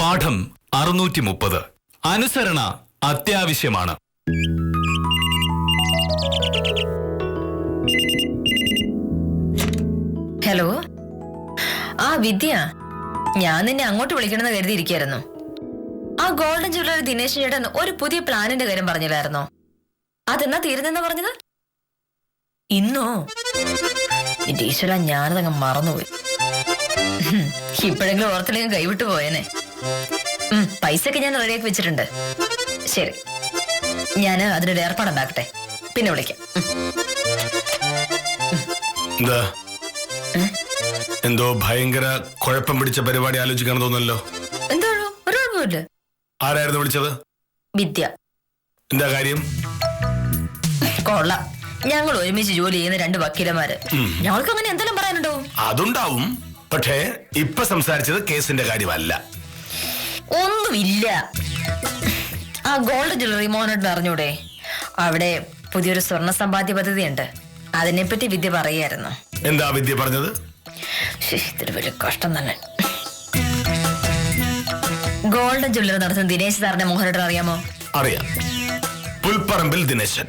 പാഠം 630. അനുസരണ അത്യാവശ്യമാണ്. ഹലോ, ആ വിദ്യ, ഞാൻ നിന്നെ അങ്ങോട്ട് വിളിക്കണമെന്ന് കരുതിയിരിക്കായിരുന്നു. ആ ഗോൾഡൻ ജ്വല്ലറി ദിനേശ് ചേട്ടൻ ഒരു പുതിയ പ്ലാനിന്റെ കാര്യം പറഞ്ഞില്ലായിരുന്നോ? അതെന്നാ തീരുന്നെന്നാ പറഞ്ഞത്? ഇന്നോ? എന്റെ ഈശ്വര, ഞാനതങ്ങ് മറന്നുപോയി. ഇപ്പോഴെങ്കിലും ഓർത്തില്ലെങ്കിൽ കൈവിട്ടു പോയേനെ. പൈസയൊക്കെ ഞാൻ റെഡിയാക്കി വെച്ചിട്ടുണ്ട്. ശരി, ഞാൻ അതിനൊരു ഏർപ്പാടുണ്ടാക്കട്ടെ, പിന്നെ വിളിക്കാം. എന്തോ ഭയങ്കര കുഴപ്പം പിടിച്ച പരിപാടി ആലോചിക്കണം തോന്നല്ലോ. എന്താണോ? ഒരു കുഴപ്പമില്ല. ആരായിരുന്നു വിളിച്ചത്? വിദ്യ. എന്താ കാര്യം? കൊള്ളാം, ഞങ്ങൾ ഒരുമിച്ച് ജോലി ചെയ്യുന്ന രണ്ട് വക്കീലന്മാര്. ഞങ്ങൾക്ക് അങ്ങനെ എന്തെങ്കിലും പറയാനുണ്ടോ? അതുണ്ടാവും, പക്ഷേ ഇപ്പൊ സംസാരിച്ചത് കേസിന്റെ കാര്യമല്ല. ഒന്നുമില്ല. ആ ഗോൾഡ് ജ്വല്ലറി മോനോട്ട് അറിഞ്ഞൂടെ? അവിടെ പുതിയൊരു സ്വർണ്ണ സമ്പാദ്യ പദ്ധതിയുണ്ട്. അതിനെപ്പറ്റി വിദ്യ പറയായിരുന്നു. എന്താ വിദ്യ പറഞ്ഞത്? ഇതൊരു വലിയ കഷ്ടം തന്നെ. ഗോൾഡൻ ജ്വല്ലറി നടത്തുന്ന ദിനേശ് സാറിനെ മോഹനോട്ട് അറിയാമോ? അറിയാം, പുൽപ്പറമ്പിൽ ദിനേശൻ.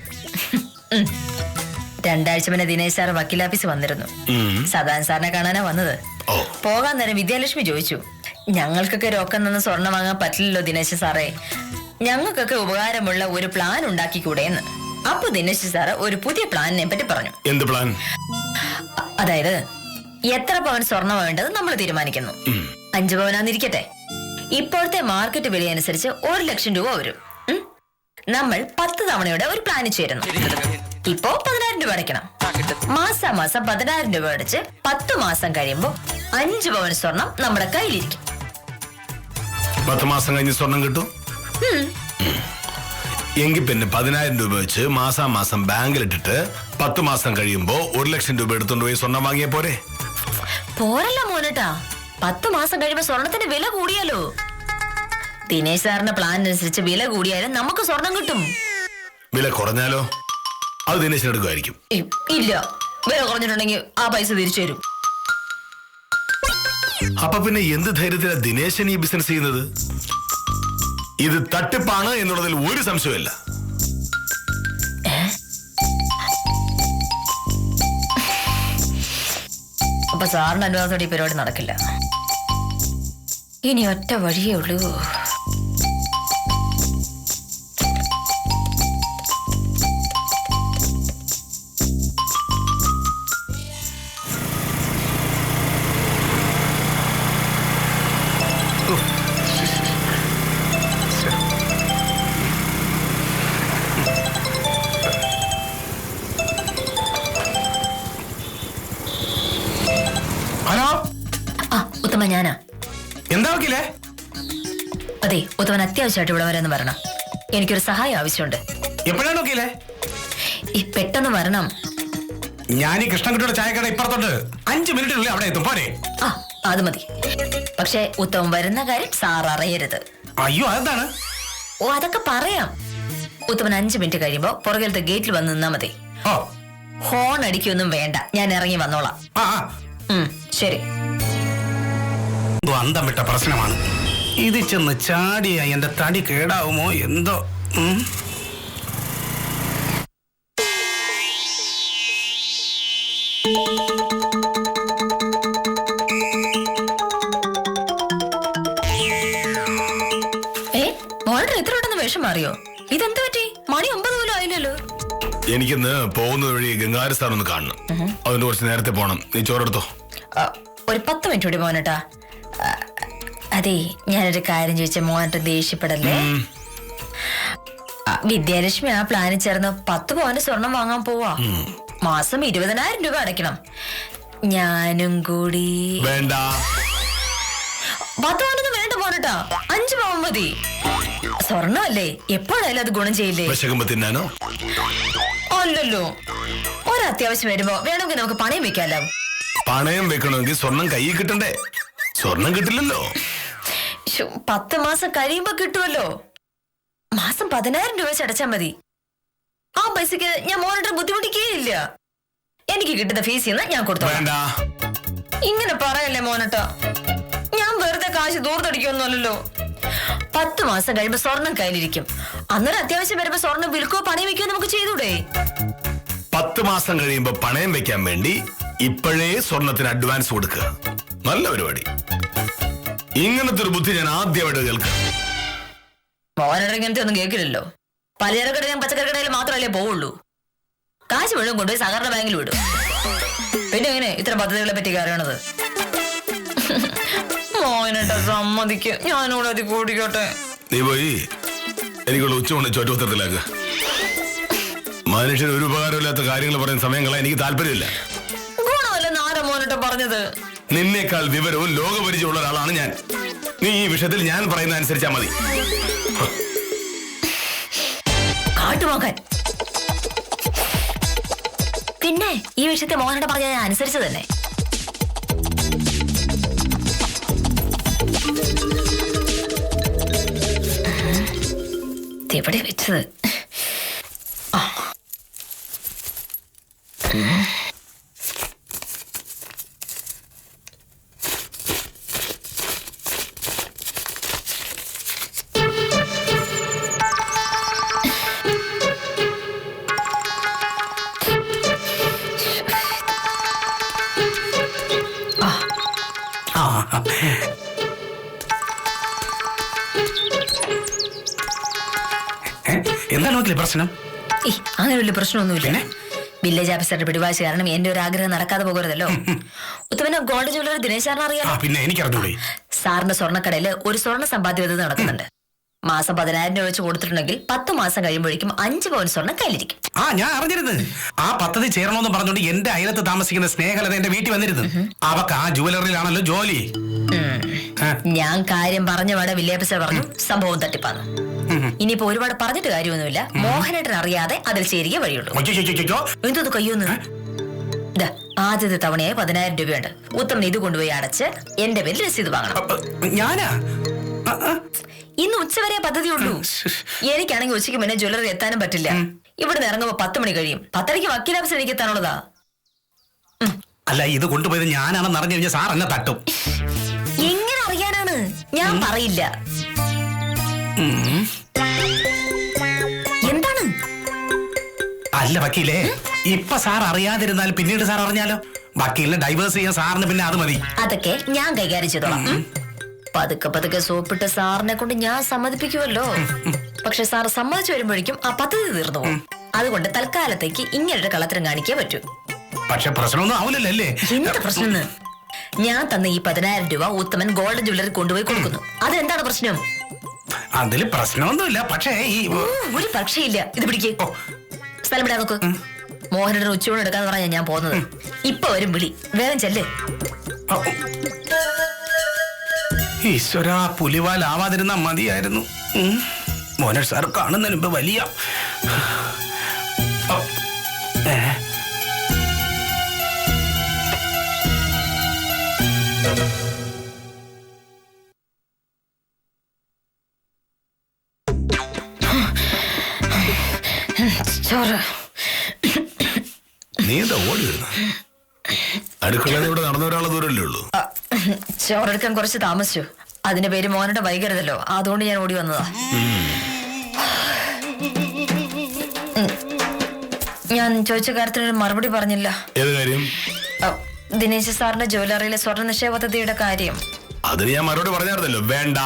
2 ആഴ്ച മുന്നേ ദിനേശ് സാർ വക്കീലാഫീസ് വന്നിരുന്നു. സദാൻ സാറിനെ കാണാനാ വന്നത്. പോകാൻ നേരം വിദ്യാലക്ഷ്മി ചോദിച്ചു, ഞങ്ങൾക്കൊക്കെ രോക്കം നിന്ന് സ്വർണം വാങ്ങാൻ പറ്റില്ലല്ലോ ദിനേശ് സാറേ, ഞങ്ങൾക്കൊക്കെ ഉപകാരമുള്ള ഒരു പ്ലാൻ ഉണ്ടാക്കിക്കൂടെയെന്ന്. അപ്പൊ ദിനേശ് സാറ് ഒരു പുതിയ പ്ലാനിനെ പറ്റി പറഞ്ഞു. എന്ത് പ്ലാൻ? അതായത് എത്ര പവൻ സ്വർണം വേണ്ടത് നമ്മൾ തീരുമാനിക്കുന്നു. 5 പവനാന്നിരിക്കട്ടെ. ഇപ്പോഴത്തെ മാർക്കറ്റ് വില അനുസരിച്ച് 1 ലക്ഷം രൂപ വരും. നമ്മൾ 10 തവണയുടെ ഒരു പ്ലാൻ ചേരുന്നു. ഇപ്പോ 10,000 രൂപ അടയ്ക്കണം. മാസം 10,000 രൂപ അടച്ച് 10 മാസം കഴിയുമ്പോ 5 പവൻ സ്വർണം നമ്മുടെ കയ്യിലിരിക്കും. 10 മാസം കഴിഞ്ഞ് സ്വർണം കിട്ടും. എങ്കിൽ പിന്നെ 10,000 രൂപ വെച്ച് മാസം ബാങ്കിലിട്ടിട്ട് 10 മാസം കഴിയുമ്പോ 1 ലക്ഷം രൂപ എടുത്തോണ്ട് പോയി സ്വർണം വാങ്ങിയ പോരെ? പോരല്ല മോനേട്ടാ, 10 മാസം കഴിയുമ്പോ സ്വർണത്തിന്റെ വില കൂടിയാലോ. ദിനേശ് സാറിന്റെ പ്ലാൻ അനുസരിച്ച് വില കൂടിയാലും നമുക്ക് സ്വർണം കിട്ടും. വില കുറഞ്ഞാലോ? അത് ദിനേശൻ എടുക്കുമായിരിക്കും. ഇല്ല, വില കുറഞ്ഞിട്ടുണ്ടെങ്കിൽ ആ പൈസ തിരിച്ചു തരും. അപ്പൊ പിന്നെ എന്ത് ധൈര്യത്തിലാ ദിനേശൻ ഈ ബിസിനസ് ചെയ്യുന്നത്? ഇത് തട്ടിപ്പാണ് എന്നുള്ളതിൽ ഒരു സംശയമില്ല. അപ്പൊ സാറിന്റെ അനുവാദത്തോടെ ഈ പരിപാടി നടക്കില്ല. ഇനി ഒറ്റ വഴിയേ ഉള്ളൂ. ഉത്തമ, ഞാനാ. എന്താ വക്കീലേ? അതെ, ഉത്തമൻ അത്യാവശ്യമായിട്ട് ഇവിടെ വരാന്ന് പറയണം. എനിക്കൊരു സഹായം ആവശ്യമുണ്ട്. എപ്പോഴാണ് വക്കീലേ? പെട്ടെന്ന് വരണം. ഞാൻ ഈ കൃഷ്ണൻകുട്ടിയുടെ ചായക്കട ഇപ്പുറത്തോട്ട് 5 മിനിറ്റിനുള്ളിൽ അവിടെ എത്തും. പോരെ? അത് മതി. പക്ഷെ ഉത്തമൻ വരുന്ന കാര്യം സാർ അറിയരുത്. അയ്യോ, അതെന്താണ്? അതൊക്കെ പറയാം. ഉത്തമൻ 5 മിനിറ്റ് കഴിയുമ്പോ പുറകിലത്തെ ഗേറ്റിൽ വന്ന് നിന്നാ മതി. ഹോൺ അടിക്കൊന്നും വേണ്ട, ഞാൻ ഇറങ്ങി വന്നോളാം. ശരി. അന്തം വിട്ട പ്രശ്നമാണ് ഇത്. ചെന്ന് ചാടിയ എന്റെ തടി കേടാവുമോ എന്തോ. മോളുടെ എത്ര പെട്ടെന്ന് വേഷം മാറിയോ? ഇതെന്ത് പറ്റി? മണി 9 പോലും ആയില്ലല്ലോ. എനിക്കിന്ന് പോകുന്ന വഴി ഗംഗാര സ്ഥാനം ഒന്ന് കാണണം. അതിന് കുറച്ച് നേരത്തെ പോണം. നീ ചോറെടുത്തോ. ഒരു 10 മിനിറ്റ് കൂടി മോനട്ടാ. അതെ, ഞാനൊരു കാര്യം ചോദിച്ച മോനട്ട് ദേഷ്യപ്പെടല്ലേ. വിദ്യാലക്ഷ്മി ആ പ്ലാനിൽ ചേർന്ന് 10 പവന്റെ സ്വർണം വാങ്ങാൻ പോവാ. മാസം 20,000 രൂപ അടയ്ക്കണം. ഞാനും കൂടി. വേണ്ട, 10 പവനൊന്നും വേണ്ട മോനട്ടാ, 5 പവൻ മതി. സ്വർണ്ണമല്ലേ, എപ്പോഴായാലും അത് ഗുണം ചെയ്യില്ലേ. തിന്നാനോ? അല്ലല്ലോ, ഒരത്യാവശ്യം വരുമ്പോ വേണമെങ്കിൽ നമുക്ക് പണയം വെക്കാലോ. പണയം വെക്കണമെങ്കിൽ സ്വർണം കയ്യിൽ കിട്ടണ്ടേ? സ്വർണം കിട്ടില്ലല്ലോ. 10 മാസം കഴിയുമ്പോ കിട്ടുമല്ലോ. മാസം 10,000 രൂപ അടച്ചാ മതി. ആ പൈസക്ക് ഞാൻ മോനിട്ട് ബുദ്ധിമുട്ടിക്കേയില്ല. എനിക്ക് കിട്ടുന്ന ഫീസ് ഞാൻ കൊടുത്തു. ഇങ്ങനെ പറയല്ലേ മോനട്ട, ഞാൻ വെറുതെ കാശ് ദൂർത്തടിക്കൊന്നുമല്ലോ. 10 മാസം കഴിയുമ്പോ സ്വർണം കയ്യിലിരിക്കും. അന്നൊരു അത്യാവശ്യം വരുമ്പോ സ്വർണം വിൽക്കോ പണയം വെക്കോ നമുക്ക് ചെയ്തൂടെ? 10 മാസം കഴിയുമ്പോ പണയം വെക്കാൻ വേണ്ടി ഇപ്പോഴേ സ്വർണത്തിന് അഡ്വാൻസ് കൊടുക്കുക. നല്ല പരിപാടി. ഇങ്ങനത്തെ ഒരു ബുദ്ധി ഞാൻ ആദ്യമായിട്ട് കേൾക്കാം. മോനട്ട ഇങ്ങനത്തെ ഒന്നും കേൾക്കില്ലല്ലോ. പലചരക്കടയിലും പച്ചക്കറി കടയിലും മാത്രമല്ലേ പോവുള്ളൂ. കാശ് മുഴുവൻ കൊണ്ടുപോയി സഹകരണ ബാങ്കിൽ വിടും. പിന്നെ എങ്ങനെ ഇത്തരം പദ്ധതികളെ പറ്റി അറിയണത്? മോനട്ട സമ്മതിക്ക്, ഞാനോട് അത് കൂടിക്കോട്ടെ. നീ പോയി എനിക്കുള്ള ഉച്ചകൊണ്ട് ചോറ്റോത്തരത്തിലാക്കുക. മനുഷ്യന് ഒരു ഉപകാരമില്ലാത്ത കാര്യങ്ങൾ പറയുന്ന സമയങ്ങളെ എനിക്ക് താല്പര്യമില്ല. ഗുണമല്ലെന്ന് ആരാ മോനട്ട പറഞ്ഞത്? നിന്നേക്കാൾ വിവരവും ലോകപരിചയമുള്ള ഒരാളാണ് ഞാൻ. നീ ഈ വിഷയത്തിൽ ഞാൻ പറയുന്ന അനുസരിച്ചാ മതി. കാട്ടുപോകാൻ. പിന്നെ ഈ വിഷയത്തെ മോഹനോട് പറഞ്ഞ ഞാൻ അനുസരിച്ച് തന്നെ. എവിടെ വെച്ചത്? എന്താണ് മക്കളെ പ്രശ്നം? അങ്ങനെ വലിയ പ്രശ്നമൊന്നുമില്ല. വില്ലേജ് ഓഫീസറുടെ പിടിവാശി കാരണം എന്റെ ഒരു ആഗ്രഹം നടക്കാതെ പോകരുതല്ലോ. ഉത്തമന ഗോൾഡ് ജ്വല്ലറി ദിനേശ് സാറിന് അറിയാലോ. പിന്നെ എനിക്കറിഞ്ഞൂടെ. സാറിന്റെ സ്വർണ്ണക്കടയില് ഒരു സ്വർണ്ണ സമ്പാദ്യ പദ്ധതി നടക്കുന്നുണ്ട്. മാസം 10,000 രൂപ വെച്ച് കൊടുത്തിട്ടുണ്ടെങ്കിൽ 10 മാസം കഴിയുമ്പോഴേക്കും 5 പവൻ സ്വർണ്ണം കയ്യിലിരിക്കും. ഞാൻ അറിഞ്ഞിരുന്നു. ആ പദ്ധതി ചേരണമെന്ന് പറഞ്ഞുകൊണ്ട് എന്റെ അയലത്ത് താമസിക്കുന്ന സ്നേഹലത എന്റെ വീട്ടിൽ വന്നിരുന്നു. അവക്ക് ആ ജുവലറിയിലാണല്ലോ ജോലി. ഞാൻ കാര്യം പറഞ്ഞ പാടെ വില്ലേജ് ഓഫീസർ പറഞ്ഞു സംഭവം തട്ടിപ്പാന്ന്. ഇനിയിപ്പോ ഒരുപാട് പറഞ്ഞിട്ട് കാര്യമൊന്നുമില്ല. മോഹനേട്ടൻ അറിയാതെ അതിൽ ചേരുക വഴിയുള്ളൂ. എന്തോന്ന് കയ്യൊന്ന്? ആദ്യത്തെ തവണയായി 10,000 രൂപയുണ്ട്. ഉത്തമൻ ഇത് കൊണ്ടുപോയി അടച്ച് എന്റെ പേരിൽ രസീത് വാങ്ങണം. ഞാനാ? ഇന്ന് ഉച്ചവരെ പദ്ധതിയുള്ളൂ. എനിക്കാണെങ്കിൽ ഉച്ചയ്ക്ക് മുന്നേ ജ്വല്ലറി എത്താനും പറ്റില്ല. ഇവിടെ ഇറങ്ങുമ്പോ 10 മണി കഴിയും. 10:30 വക്കീൽ ഓഫീസിൽ എനിക്ക് എത്താനുള്ളതാ. അല്ല, ഇത് കൊണ്ടുപോയത് ഞാനാണെന്ന് അറിഞ്ഞു കഴിഞ്ഞാൽ സാർ എന്നെ തട്ടും. എങ്ങനെ അറിയാനാണ്? ഞാൻ പറയില്ല. എന്താണ്? അല്ല വക്കീലേ, ഇപ്പൊ സാർ അറിയാതിരുന്നാൽ പിന്നീട് സാർ അറിഞ്ഞാലോ? വക്കീലിനെ ഡൈവേഴ്സ് ചെയ്യാൻ സാറിന് പിന്നെ അത് മതി. അതൊക്കെ ഞാൻ കൈകാര്യം ചെയ്തോളാം. പതുക്കെ പതുക്കെ സോപ്പിട്ട് സാറിനെ കൊണ്ട് ഞാൻ സമ്മതിപ്പിക്കുമല്ലോ. പക്ഷെ സാർ സമ്മതിച്ചു വരുമ്പോഴേക്കും ആ പദ്ധതി തീർന്നു പോകും. അതുകൊണ്ട് തൽക്കാലത്തേക്ക് ഇങ്ങനൊരു കള്ളത്തരം കാണിക്കേ പറ്റൂ. പക്ഷെ പ്രശ്നമൊന്നും ആവില്ലല്ലേ? എന്ത് പ്രശ്നം? ഞാൻ തന്ന ഈ 10,000 രൂപ ഉത്തമൻ ഗോൾഡ് ജ്വല്ലറി കൊണ്ടുപോയി കൊടുക്കുന്നു. അതെന്താണ് പ്രശ്നം? അതില് പ്രശ്നമൊന്നുമില്ല. പക്ഷേ ഒരു പക്ഷേയില്ല. ഇത് പിടിക്കേ. സ്ഥലം വിടാൻ നോക്ക്. മോഹനയുടെ ഉച്ചയോടെ എടുക്കാന്ന് പറഞ്ഞാ ഞാൻ പോകുന്നത്. ഇപ്പൊ വരും വിളി. വേഗം ചെല്ല്. ഈശ്വര, പുലിവാലാവാതിരുന്നാ മതിയായിരുന്നു. മോഹൻ സാർ കാണുന്നതിന് മുമ്പ് വലിയ ചോറ്. നീ എന്താ ഓടി വരുന്ന? അടുക്കളയിലൂടെ നടന്ന ഒരാളെ ദൂരല്ലേ ഉള്ളൂ. ചോറെടുക്കാൻ കുറച്ച് താമസിച്ചു. അതിന്റെ പേര് മോനോട് വൈകരുതല്ലോ. അതുകൊണ്ട് ഞാൻ ഓടി വന്നതാ. ഞാൻ ചോദിച്ച കാര്യത്തിനൊരു മറുപടി പറഞ്ഞില്ല. ഏത് കാര്യം? ദിനേശ് സാറിന്റെ ജ്വല്ലറിയിലെ സ്വർണ്ണ നിക്ഷേപ പദ്ധതിയുടെ കാര്യം. അതിന് ഞാൻ മറുപടി പറഞ്ഞായിരുന്നല്ലോ, വേണ്ട.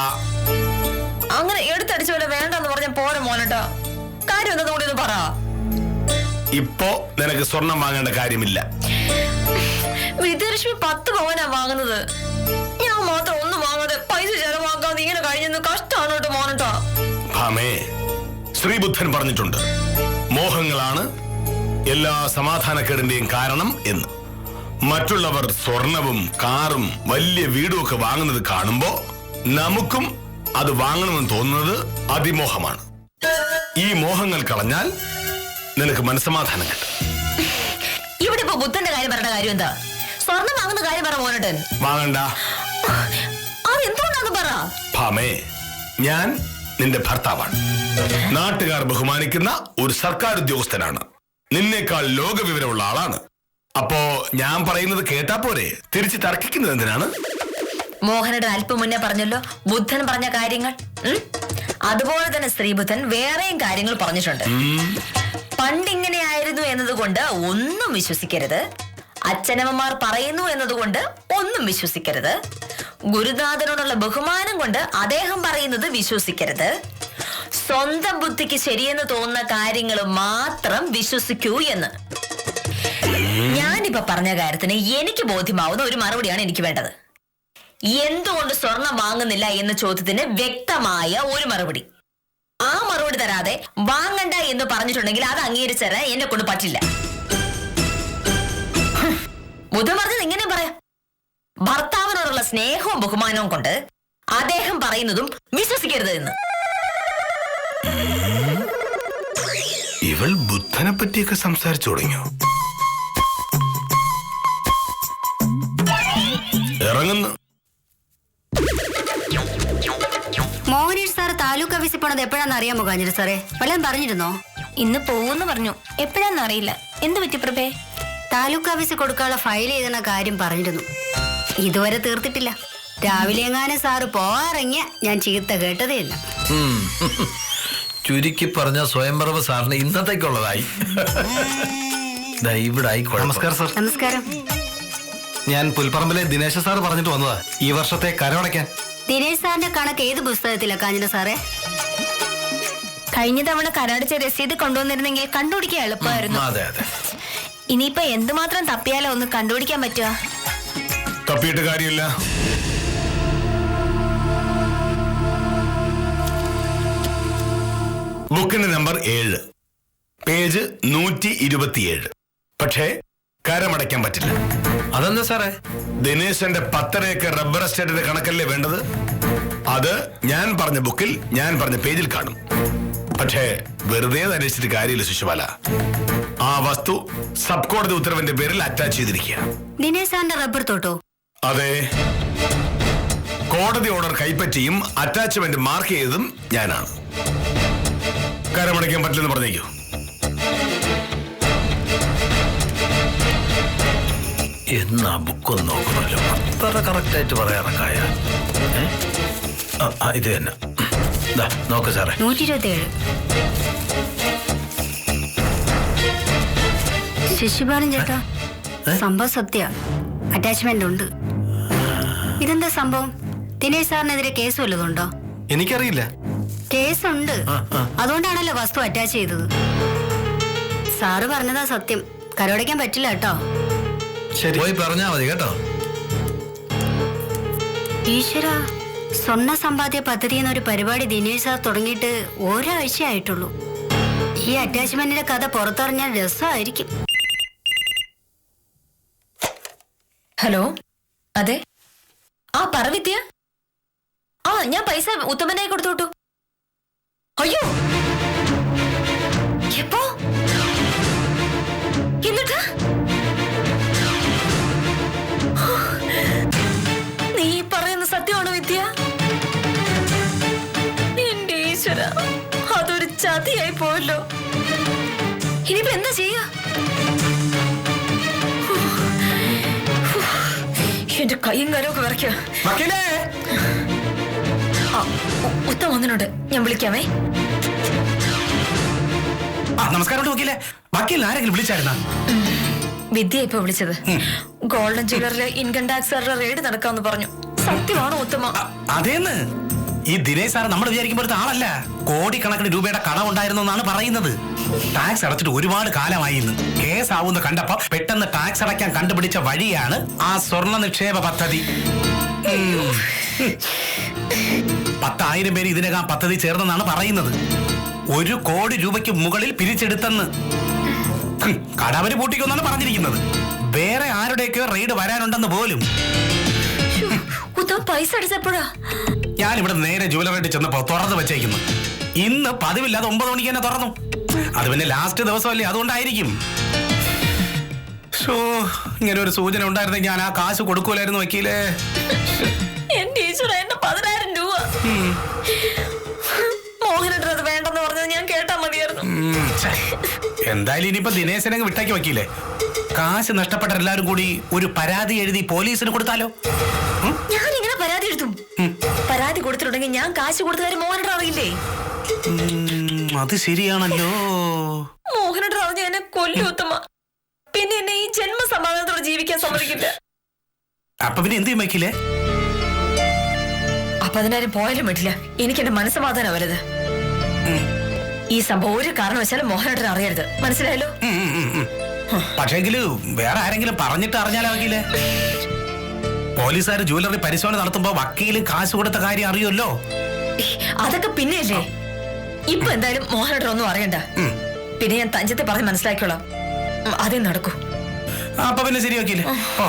അങ്ങനെ എടുത്തടിച്ച പോലെ വേണ്ടെന്ന് പറഞ്ഞ പോരെ മോനട്ടാ. കാര്യം എന്താ കൂടി ഒന്ന് പറ. ഇപ്പോ നിനക്ക് സ്വർണം വാങ്ങേണ്ട കാര്യമില്ല. വിദ്യാലക്ഷ്മി 10 പവനാ വാങ്ങുന്നത്. ഞാൻ മാത്രം ഒന്നും വാങ്ങാതെ പൈസ ചെലവാക്കാതെ ഇങ്ങനെ കഴിഞ്ഞെന്ന് കഷ്ടാണ് കേട്ടോ മോനട്ടാ. ഭാമേ, ശ്രീബുദ്ധൻ പറഞ്ഞിട്ടുണ്ട്, മോഹങ്ങളാണ് എല്ലാ സമാധാനക്കേടിന്റെയും കാരണം എന്ന്. മറ്റുള്ളവർ സ്വർണവും കാറും വലിയ വീടും ഒക്കെ വാങ്ങുന്നത് കാണുമ്പോ നമുക്കും അത് വാങ്ങണമെന്ന് തോന്നുന്നത് അതിമോഹമാണ്. ഈ മോഹങ്ങൾ കളഞ്ഞാൽ നിനക്ക് മനസ്സമാധാനം കിട്ടും. ഇവിടെ ഇപ്പൊ ബുദ്ധന്റെ കാര്യം പറഞ്ഞ കാര്യം എന്താ? സ്വർണം വാങ്ങുന്ന കാര്യം പറ മോനട്ടൻ. വാങ്ങണ്ട. അതെന്തുകൊണ്ടാന്ന് പറ. ഭാമേ, ഞാൻ നിന്റെ ഭർത്താവാണ്. നാട്ടുകാർ ബഹുമാനിക്കുന്ന ഒരു സർക്കാർ ഉദ്യോഗസ്ഥനാണ്. നിന്നേക്കാൾ ലോകവിവരമുള്ള ആളാണ്. അപ്പോ ഞാൻ പറയുന്നത് കേട്ടാ പോരെ? തിരിച്ച് തർക്കിക്കുന്നത് എന്തിനാണ്? മോഹനയുടെ അല്പം മുന്നേ പറഞ്ഞല്ലോ ബുദ്ധൻ പറഞ്ഞ കാര്യങ്ങൾ. അതുപോലെ തന്നെ ശ്രീബുദ്ധൻ വേറെയും കാര്യങ്ങൾ പറഞ്ഞിട്ടുണ്ട്. പണ്ടിങ്ങനെയായിരുന്നു എന്നതുകൊണ്ട് ഒന്നും വിശ്വസിക്കരുത്. അച്ഛനമ്മമാർ പറയുന്നു എന്നതുകൊണ്ട് ഒന്നും വിശ്വസിക്കരുത്. ഗുരുനാഥനോടുള്ള ബഹുമാനം കൊണ്ട് അദ്ദേഹം പറയുന്നത് വിശ്വസിക്കരുത്. സ്വന്തം ബുദ്ധിക്ക് ശരിയെന്ന് തോന്നുന്ന കാര്യങ്ങൾ മാത്രം വിശ്വസിക്കൂ എന്ന്. ഞാനിപ്പോ പറഞ്ഞ കാര്യത്തിന് എനിക്ക് ബോധ്യമാവുന്ന ഒരു മറുപടിയാണ് എനിക്ക് വേണ്ടത്. എന്തുകൊണ്ട് സ്വർണം വാങ്ങുന്നില്ല എന്ന ചോദ്യത്തിന് വ്യക്തമായ ഒരു മറുപടി. ആ മറുപടി തരാതെ വാങ്ങണ്ട എന്ന് പറഞ്ഞിട്ടുണ്ടെങ്കിൽ അത് അംഗീകരിച്ചു തരാൻ എന്നെ കൊണ്ട് പറ്റില്ല. ബുദ്ധൻ പറഞ്ഞത് ഇങ്ങനെ പറയാം. ഭർത്താവിനോടുള്ള സ്നേഹവും ബഹുമാനവും കൊണ്ട് അദ്ദേഹം പറയുന്നതും വിശ്വസിക്കരുത് എന്ന്. ഇവൾ ബുദ്ധനെ പറ്റിയൊക്കെ സംസാരിച്ചു തുടങ്ങിയോ? ഇറങ്ങുന്നു. മോഹനേഷ് സാർ താലൂക്ക് ഓഫീസിൽ പോണത് എപ്പോഴാന്ന് അറിയാമോ കാഞ്ഞിര സാറേ? വല്ലതും പറഞ്ഞിരുന്നോ? ഇന്ന് പോവെന്ന് പറഞ്ഞു. എപ്പോഴാന്ന് അറിയില്ല. എന്ത് പറ്റി പ്രഭേ? താലൂക്ക് ഓഫീസിൽ കൊടുക്കാനുള്ള ഫയൽ എഴുതുന്ന കാര്യം പറഞ്ഞിരുന്നു. ഇതുവരെ തീർത്തിട്ടില്ല. രാവിലെ എങ്ങാനും സാറ് പോകാറിങ്ങിയ ഞാൻ ചീത്ത കേട്ടതേ ഇല്ല. ചുരുക്കി പറഞ്ഞ സ്വയംപ്രഭ സാറിന് ഇന്നത്തേക്കുള്ളതായി. നമസ്കാരം സർ. നമസ്കാരം. ഞാൻ പുൽപ്പറമ്പിലെ ദിനേശ സാർ പറഞ്ഞിട്ട് വന്നതാ ഈ വർഷത്തെ കരമടയ്ക്കാൻ. ദിനേശ് സാറിന്റെ കണക്ക് ഏത് പുസ്തകത്തിലാ കാഞ്ഞിര സാറേ? കഴിഞ്ഞ തവണ കരടച്ച രസീത് കൊണ്ടുവന്നിരുന്നെങ്കിൽ കണ്ടുപിടിക്കാൻ എളുപ്പമായിരുന്നു. അതെ അതെ. ഇനിയിപ്പോ എന്തുമാത്രം തപ്പിയാലോ ഒന്ന് കണ്ടുപിടിക്കാൻ പറ്റുക? തപ്പിയിട്ട് കാര്യമില്ല. ബുക്കിന്റെ നമ്പർ 7, പേജ് 127. പക്ഷേ കരമടയ്ക്കാൻ പറ്റില്ല. അതെന്താ സാറേ? ദിനേശന്റെ 10 ഏക്കർ റബ്ബർ എസ്റ്റേറ്റിന്റെ കണക്കല്ലേ വേണ്ടത്? അത് ഞാൻ പറഞ്ഞ ബുക്കിൽ ഞാൻ പറഞ്ഞ പേജിൽ കാണും. പക്ഷേ വെറുതെ അന്വേഷിച്ചിട്ട് കാര്യമില്ല ശിശുപാല. ആ വസ്തു സബ് കോടതി ഉത്തരവിന്റെ പേരിൽ അറ്റാച്ച് ചെയ്തിരിക്കുക. ദിനേശ് സാറിന്റെ റബ്ബർ തോട്ടോ? അതെ. കോടതി ഓർഡർ കൈപ്പറ്റിയും അറ്റാച്ച്മെന്റ് മാർക്ക് ചെയ്തതും ഞാനാണ്. കരമടയ്ക്കാൻ പറ്റില്ലെന്ന് പറഞ്ഞേക്കൂ. എന്നാ ബുക്കൊന്ന് നോക്കണല്ലോ. അത്ര കറക്റ്റായിട്ട് പറയാറക്കായ. ഇത് തന്നെ നോക്ക് സാറേ. 127. ശശിപാലൻ ചേട്ടാ, സംഭവം സത്യ. അറ്റാച്ച്മെന്റ് ഉണ്ട്. ഇതെന്താ സംഭവം? ദിനേശ് സാറിനെതിരെ കേസ് വല്ലതുണ്ടോ? എനിക്കറിയില്ല. കേസുണ്ട്. അതുകൊണ്ടാണല്ലോ വസ്തു അറ്റാച്ച് ചെയ്തത്. സാറ് പറഞ്ഞതാ സത്യം. കരോടിക്കാൻ പറ്റില്ല കേട്ടോ. ശരി, പോയി പറഞ്ഞാ മതി കേട്ടോ. ഈശ്വര, സ്വർണ്ണ സമ്പാദ്യ പദ്ധതി എന്നൊരു പരിപാടി ദിനേശ് സാർ തുടങ്ങിയിട്ട് ഒരാഴ്ച ആയിട്ടുള്ളൂ. ഈ അറ്റാച്ച്മെന്റിന്റെ കഥ പുറത്തറിഞ്ഞാൽ രസമായിരിക്കും. ഹലോ, അതെ. ആ പറവിദ്യ. ആ, ഞാൻ പൈസ ഉത്തമനായി കൊടുത്തു വിട്ടു. അയ്യോ, എപ്പോ? എന്നിട്ട് നീ പറയുന്ന സത്യമാണോ വിദ്യ? എന്റെ ഈശ്വര, അതൊരു ചതിയായി പോയല്ലോ. ഇനിയിപ്പോ എന്താ ചെയ്യാ? എന്റെ കൈയും കാലമൊക്കെ വിറയ്ക്കുക. ഉത്തം വന്നിട്ടുണ്ട്, ഞാൻ വിളിക്കാമേ. നമസ്കാരം വക്കീലെ. വക്കീൽ ആരെങ്കിലും വിളിച്ചായിരുന്ന? വിദ്യ ഇപ്പൊ വിളിച്ചത്. ഗോൾഡൻ ജ്വല്ലറിലെ ഇൻകം ടാക്സ് റെയ്ഡ് നടക്കാന്ന് പറഞ്ഞു. സത്യമാണോ ഉത്തമ? അതേന്ന്. ഈ ദിനേശ് സാറ് നമ്മൾ വിചാരിക്കുമ്പോഴത്തെ ആളല്ല. കോടിക്കണക്കിന് രൂപയുടെ കടം ഉണ്ടായിരുന്നു എന്നാണ് പറയുന്നത്. ടാക്സ് അടച്ചിട്ട് ഒരുപാട് കാലമായി. ഇന്ന് കേസ് ആവുന്ന കണ്ടപ്പോ പെട്ടെന്ന് ടാക്സ് അടയ്ക്കാൻ കണ്ടുപിടിച്ച വഴിയാണ് ആ സ്വർണ്ണ നിക്ഷേപ പദ്ധതി. 10,000 പേര് ഇതിനകം പദ്ധതി ചേർന്നെന്നാണ് പറയുന്നത്. 1 കോടി രൂപയ്ക്ക് മുകളിൽ പിരിച്ചെടുത്തെന്ന്. കടവര് പൂട്ടിക്കൊന്നാണ് പറഞ്ഞിരിക്കുന്നത്. വേറെ ആരുടെയൊക്കെ റെയ്ഡ് വരാനുണ്ടെന്ന് പോലും. ഉത്തം പൈസ അടിച്ചപ്പോഴാ ഞാൻ ഇവിടെ നേരെ ജ്വല്ലറിയിട്ട് ചെന്നപ്പോ തുറന്നു വെച്ചേക്കുന്നു. ഇന്ന് പതിവില്ലാതെ 9 മണിക്ക് തന്നെ തുറന്നു. അത് പിന്നെ ലാസ്റ്റ് ദിവസമല്ലേ, അതുകൊണ്ടായിരിക്കും. ഇങ്ങനെ ഒരു സൂചന ഉണ്ടായിരുന്നെങ്കിൽ ഞാൻ ആ കാശ് കൊടുക്കൂലായിരുന്നു വക്കീലേ. എന്റെ ഈശ്വര, എന്റെ 10,000 രൂപ. മോഹനേട്ടൻ അത് വേണ്ടെന്ന് പറഞ്ഞത് ഞാൻ കേട്ടാ മതിയായിരുന്നു. എന്തായാലും ഇനിയിപ്പോ ദിനേശനെ വിട്ടാക്കി വയ്ക്കില്ലേ? കാശ് നഷ്ടപ്പെട്ട എല്ലാരും കൂടി ഒരു പരാതി എഴുതി പോലീസിന് കൊടുത്താലോ? ഞാൻ ഇങ്ങനെ പരാതി എഴുതും. പരാതി കൊടുത്തിട്ടുണ്ടെങ്കിൽ ഞാൻ കാശ് കൊടുത്തുകാരും മോഹനേട്ടൻ അറിയില്ലേ? അത് ശരിയാണല്ലോ. മോഹനേട്ടൻ അറിഞ്ഞ എന്നെ കൊല്ലുത്തമ്മ. പിന്നെ എന്നെ ഈ ജന്മ സമാധാനത്തോടെ ജീവിക്കാൻ സമ്മതിക്കില്ല. അപ്പൊ പിന്നെ എന്ത് വയ്ക്കില്ലേ? അപ്പൊ അതിനാരും പോയാലും പറ്റില്ല. എനിക്ക് എന്റെ മനസ്സമാധാനം വലുത്. ഈ സംഭവം ഒരു കാരണവശാലും മോഹനേട്ടൻ അറിയരുത്. മനസ്സിലായല്ലോ? പക്ഷെങ്കില് വേറെ ആരെങ്കിലും പറഞ്ഞിട്ട് അറിഞ്ഞാലോ വക്കീലേ? പോലീസുകാർ ജ്വല്ലറി പരിശോധന നടത്തുമ്പോ വക്കീല് കാശ് കൊടുത്ത കാര്യം അറിയുമല്ലോ. അതൊക്കെ പിന്നെയല്ലേ. ഇപ്പൊ എന്തായാലും മോഹനേട്ടൻ ഒന്നും അറിയണ്ട. പിന്നെ ഞാൻ തഞ്ചത്തെ പറഞ്ഞ് മനസ്സിലാക്കിയോളാം. അതേ നടക്കൂ. അപ്പൊ പിന്നെ ശരി വക്കീലേ. ഓ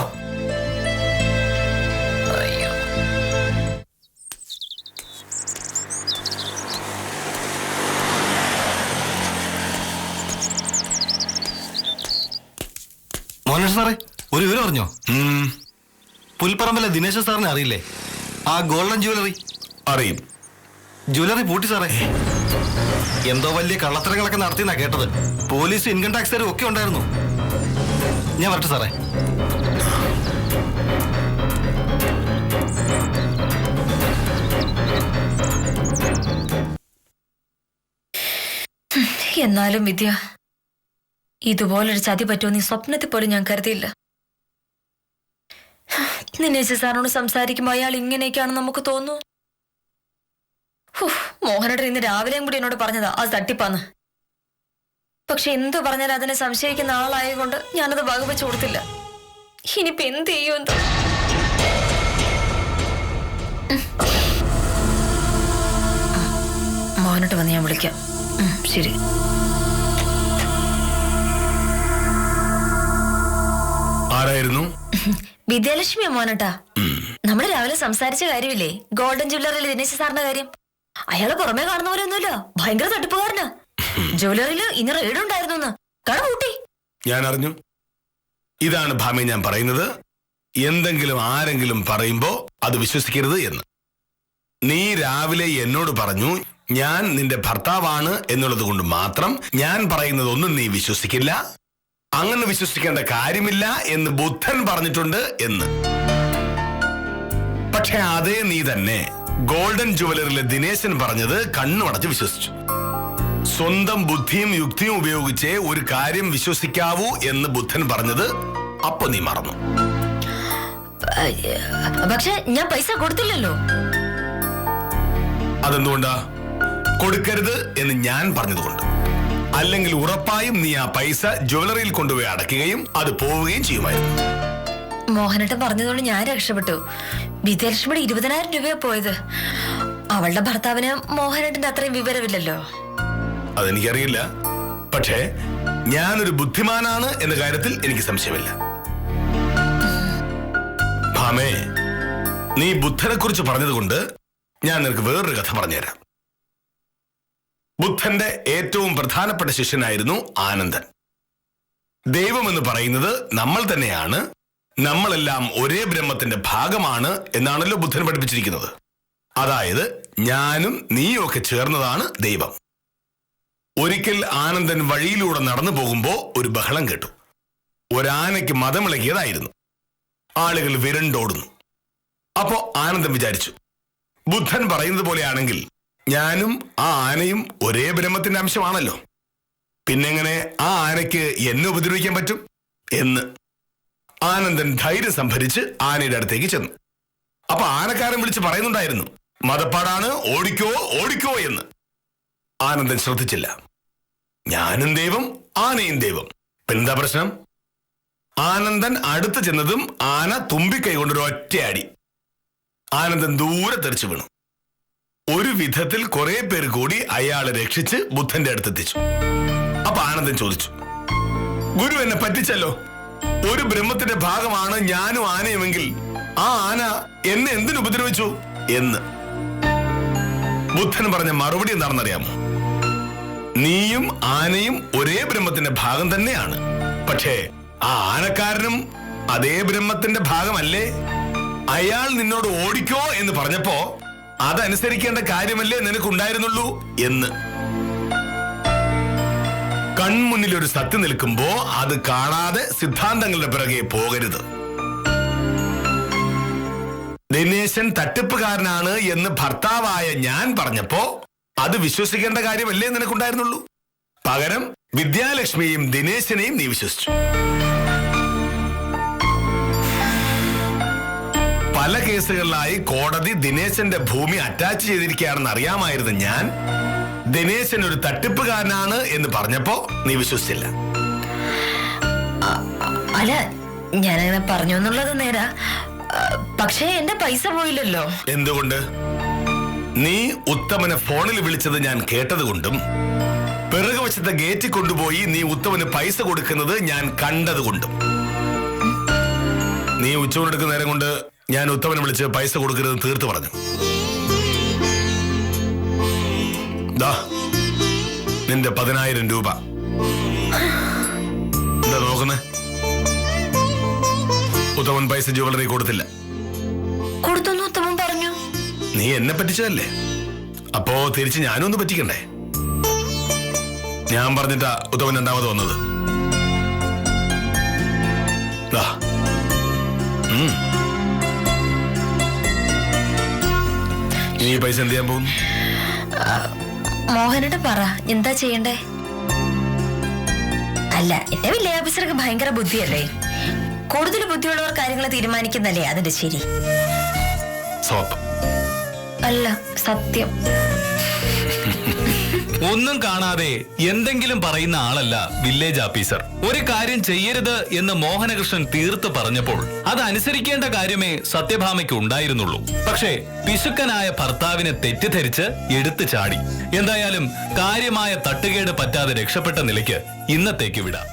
മോഹനേഷ് സാറേ, ഒരു വിവരം അറിഞ്ഞോ? പുൽപ്പറമ്പിലെ ദിനേശ സാറിനെ അറിയില്ലേ? ആ ഗോൾഡൻ ജ്വല്ലറി. അറിയും. ജ്വല്ലറി പൂട്ടി സാറേ. എന്തോ വലിയ കള്ളത്തരങ്ങളൊക്കെ നടത്തിയെന്നാ കേട്ടത്. പോലീസ്, ഇൻകം ടാക്സുകാരും ഒക്കെ ഉണ്ടായിരുന്നു. ഞാൻ വരട്ടെ സാറേ. എന്നാലും വിദ്യ, ഇതുപോലൊരു ചതി പറ്റുമെന്ന് ഈ സ്വപ്നത്തിൽ പോലും ഞാൻ കരുതിയില്ല. ദിനേശ് സാറിനോട് സംസാരിക്കുമ്പോൾ അയാൾ ഇങ്ങനെയൊക്കെയാണെന്ന് നമുക്ക് തോന്നുന്നു. മോഹനേട്ടൻ ഇന്ന് രാവിലെയും കൂടി എന്നോട് പറഞ്ഞതാ അത് തട്ടിപ്പാന്ന്. പക്ഷെ എന്തു പറഞ്ഞാലും അതിനെ സംശയിക്കുന്ന ആളായതുകൊണ്ട് ഞാനത് വകവെച്ച് കൊടുത്തില്ല. ഇനിയിപ്പോ എന്ത് ചെയ്യും എന്തോ. മോഹനേട്ടൻ വന്ന് ഞാൻ വിളിക്കാം. ശരി. ആരായിരുന്നു? വിദ്യാലക്ഷ്മിയാ മോനട്ടാ. നമ്മള് രാവിലെ സംസാരിച്ച കാര്യമില്ലേ, ഗോൾഡൻ ജ്വല്ലറിയിൽ ദിനേശ് സാറിന്റെ കാര്യം. അയാള് പുറമേ കാണുന്ന പോലെ ഒന്നുമില്ല, ഭയങ്കര തട്ടിപ്പുകാരനാ. ജ്വല്ലറിയിൽ ഇന്ന് റെയ്ഡ് ഉണ്ടായിരുന്നു. കട പൂട്ടി. ഞാൻ അറിഞ്ഞു. ഇതാണ് ഭാമി ഞാൻ പറയുന്നത്. എന്തെങ്കിലും ആരെങ്കിലും പറയുമ്പോ അത് വിശ്വസിക്കരുത് എന്ന്. നീ രാവിലെ എന്നോട് പറഞ്ഞു ഞാൻ നിന്റെ ഭർത്താവാണ് എന്നുള്ളത് കൊണ്ട് മാത്രം ഞാൻ പറയുന്നതൊന്നും നീ വിശ്വസിക്കില്ല, അങ്ങനെ വിശ്വസിക്കേണ്ട കാര്യമില്ല എന്ന് ബുദ്ധൻ പറഞ്ഞിട്ടുണ്ട് എന്ന്. പക്ഷെ അതേ നീ തന്നെ ഗോൾഡൻ ജുവലറിലെ ദിനേശൻ പറഞ്ഞത് കണ്ണുമടച്ച് വിശ്വസിച്ചു. സ്വന്തം ബുദ്ധിയും യുക്തിയും ഉപയോഗിച്ച് ഒരു കാര്യം വിശ്വസിക്കാവൂ എന്ന് ബുദ്ധൻ പറഞ്ഞത് അപ്പൊ നീ മറന്നു. പക്ഷെ ഞാൻ പൈസ കൊടുത്തില്ലല്ലോ. അതെന്തുകൊണ്ടാ? കൊടുക്കരുത് എന്ന് ഞാൻ പറഞ്ഞതുകൊണ്ട്. അല്ലെങ്കിൽ ഉറപ്പായും നീ ആ പൈസ ജ്വല്ലറിയിൽ കൊണ്ടുപോയി അടയ്ക്കുകയും അത് പോവുകയും ചെയ്യുമായിരുന്നു. മോഹനേട്ടൻ പറഞ്ഞതുകൊണ്ട് ഞാൻ രക്ഷപ്പെട്ടു. വിദ്യാലക്ഷ്മിയുടെ 20,000 രൂപയാ പോയത്. അവളുടെ ഭർത്താവിന് മോഹനേട്ടന്റെ അത്രയും വിവരമില്ലല്ലോ. അതെനിക്കറിയില്ല. പക്ഷേ ഞാനൊരു ബുദ്ധിമാനാണ് എന്ന കാര്യത്തിൽ എനിക്ക് സംശയമില്ല. ഭാമേ, നീ ബുദ്ധനെ കുറിച്ച് പറഞ്ഞതുകൊണ്ട് ഞാൻ നിനക്ക് വേറൊരു കഥ പറഞ്ഞുതരാം. ബുദ്ധന്റെ ഏറ്റവും പ്രധാനപ്പെട്ട ശിഷ്യനായിരുന്നു ആനന്ദൻ. ദൈവമെന്ന് പറയുന്നത് നമ്മൾ തന്നെയാണ്, നമ്മളെല്ലാം ഒരേ ബ്രഹ്മത്തിന്റെ ഭാഗമാണ് എന്നാണല്ലോ ബുദ്ധൻ പഠിപ്പിച്ചിരിക്കുന്നത്. അതായത് ഞാനും നീയും ഒക്കെ ചേർന്നതാണ് ദൈവം. ഒരിക്കൽ ആനന്ദൻ വഴിയിലൂടെ നടന്നു പോകുമ്പോ ഒരു ബഹളം കേട്ടു. ഒരാനയ്ക്ക് മദമിളകിയതായിരുന്നു. ആളുകൾ വിരണ്ടോടുന്നു. അപ്പോ ആനന്ദൻ വിചാരിച്ചു, ബുദ്ധൻ പറയുന്നത് പോലെയാണെങ്കിൽ ഞാനും ആ ആനയും ഒരേ ബ്രഹ്മത്തിന്റെ അംശമാണല്ലോ, പിന്നെങ്ങനെ ആ ആനയ്ക്ക് എന്നെ ഉപദ്രവിക്കാൻ പറ്റും എന്ന്. ആനന്ദൻ ധൈര്യം സംഭരിച്ച് ആനയുടെ അടുത്തേക്ക് ചെന്നു. അപ്പൊ ആനക്കാരൻ വിളിച്ച് പറയുന്നുണ്ടായിരുന്നു, മതപ്പാടാണ്, ഓടിക്കോ ഓടിക്കോ എന്ന്. ആനന്ദൻ ശ്രദ്ധിച്ചില്ല. ഞാനും ദൈവം, ആനയും ദൈവം, പിന്നെന്താ പ്രശ്നം? ആനന്ദൻ അടുത്ത് ചെന്നതും ആന തുമ്പിക്കൈ കൊണ്ടൊരു ഒറ്റയടി. ആനന്ദൻ ദൂരെ തെറിച്ചു വീണു. ഒരു വിധത്തിൽ കുറെ പേര് കൂടി അയാളെ രക്ഷിച്ച് ബുദ്ധന്റെ അടുത്തെത്തിച്ചു. അപ്പൊ ആനന്ദൻ ചോദിച്ചു, ഗുരു എന്നെ പറ്റിച്ചല്ലോ, ഒരു ബ്രഹ്മത്തിന്റെ ഭാഗമാണ് ഞാനും ആനയുമെങ്കിൽ ആ ആന എന്നെ എന്തിനു ഉപദ്രവിച്ചു എന്ന്. ബുദ്ധൻ പറഞ്ഞ മറുപടി എന്താണെന്നറിയാമോ? നീയും ആനയും ഒരേ ബ്രഹ്മത്തിന്റെ ഭാഗം തന്നെയാണ്, പക്ഷേ ആ ആനക്കാരനും അതേ ബ്രഹ്മത്തിന്റെ ഭാഗമല്ലേ? അയാൾ നിന്നോട് ഓടിക്കോ എന്ന് പറഞ്ഞപ്പോ അതനുസരിക്കേണ്ട കാര്യമല്ലേ നിനക്കുണ്ടായിരുന്നുള്ളൂ എന്ന്. കൺമുന്നിൽ ഒരു സത്യം നിൽക്കുമ്പോ അത് കാണാതെ സിദ്ധാന്തങ്ങളുടെ പിറകെ പോകരുത്. ദിനേശൻ തട്ടിപ്പുകാരനാണ് എന്ന് ഭർത്താവായ ഞാൻ പറഞ്ഞപ്പോ അത് വിശ്വസിക്കേണ്ട കാര്യമല്ലേ നിനക്കുണ്ടായിരുന്നുള്ളൂ. പകരം വിദ്യാലക്ഷ്മിയെയും ദിനേശനെയും നീ വിശ്വസിച്ചു. പല കേസുകളിലായി കോടതി ദിനേശന്റെ ഭൂമി അറ്റാച്ച് ചെയ്തിരിക്കുകയാണെന്ന് അറിയാമായിരുന്നു ഞാൻ. ദിനേശൻ ഒരു തട്ടിപ്പുകാരനാണ് എന്ന് പറഞ്ഞപ്പോ നീ വിശ്വസിച്ചില്ല. അല്ല, ഞാനങ്ങനെ പറഞ്ഞു എന്നുള്ളത് നേരാ. പക്ഷേ എന്റെ പൈസ പോയില്ലല്ലോ. എന്തുകൊണ്ട്? നീ ഉത്തമനെ ഫോണിൽ വിളിച്ചത് ഞാൻ കേട്ടതുകൊണ്ടും പിറകുവശത്തെ ഗേറ്റിൽ കൊണ്ടുപോയി നീ ഉത്തമന് പൈസ കൊടുക്കുന്നത് ഞാൻ കണ്ടതുകൊണ്ടും. നീ ഉച്ചവനെടുക്കുന്ന നേരം കൊണ്ട് ഞാൻ ഉത്തമനെ വിളിച്ച് പൈസ കൊടുക്കരുത് തീർത്തു പറഞ്ഞു. ദാ നിന്റെ 10,000 രൂപ. എന്താ നോക്കുന്നേ? ഉത്തമൻ പൈസ ജ്വല്ലറി കൊടുത്തില്ല. കൊടുത്തൊന്നും ഉത്തമൻ പറഞ്ഞു. നീ എന്നെ പറ്റിച്ചതല്ലേ, അപ്പോ തിരിച്ച് ഞാനൊന്ന് പറ്റിക്കണ്ടേ? ഞാൻ പറഞ്ഞിട്ടാ ഉത്തമൻ രണ്ടാമത് വന്നത്. നീ പൈസ എന്ത് ചെയ്യാൻ പോകും? മോഹനോട് പറ, എന്താ ചെയ്യണ്ടേ? അല്ല, എന്റെ വലിയ ഓഫീസർക്ക് ഭയങ്കര ബുദ്ധിയല്ലേ. കൂടുതൽ ബുദ്ധിയുള്ളവർ കാര്യങ്ങൾ തീരുമാനിക്കുന്നല്ലേ അതിന്റെ ശരി. അല്ല, സത്യം. ഒന്നും കാണാതെ എന്തെങ്കിലും പറയുന്ന ആളല്ല വില്ലേജ് ഓഫീസർ. ഒരു കാര്യം ചെയ്യരുത് എന്ന് മോഹനകൃഷ്ണൻ തീർത്ത് പറഞ്ഞപ്പോൾ അത് അനുസരിക്കേണ്ട കാര്യമേ സത്യഭാമയ്ക്ക് ഉണ്ടായിരുന്നുള്ളൂ. പക്ഷേ പിശുക്കനായ ഭർത്താവിനെ തെറ്റിദ്ധരിച്ച് എടുത്തു ചാടി. എന്തായാലും കാര്യമായ തട്ടുകേട് പറ്റാതെ രക്ഷപ്പെട്ട നിലയ്ക്ക് ഇന്നത്തേക്ക് വിടാം.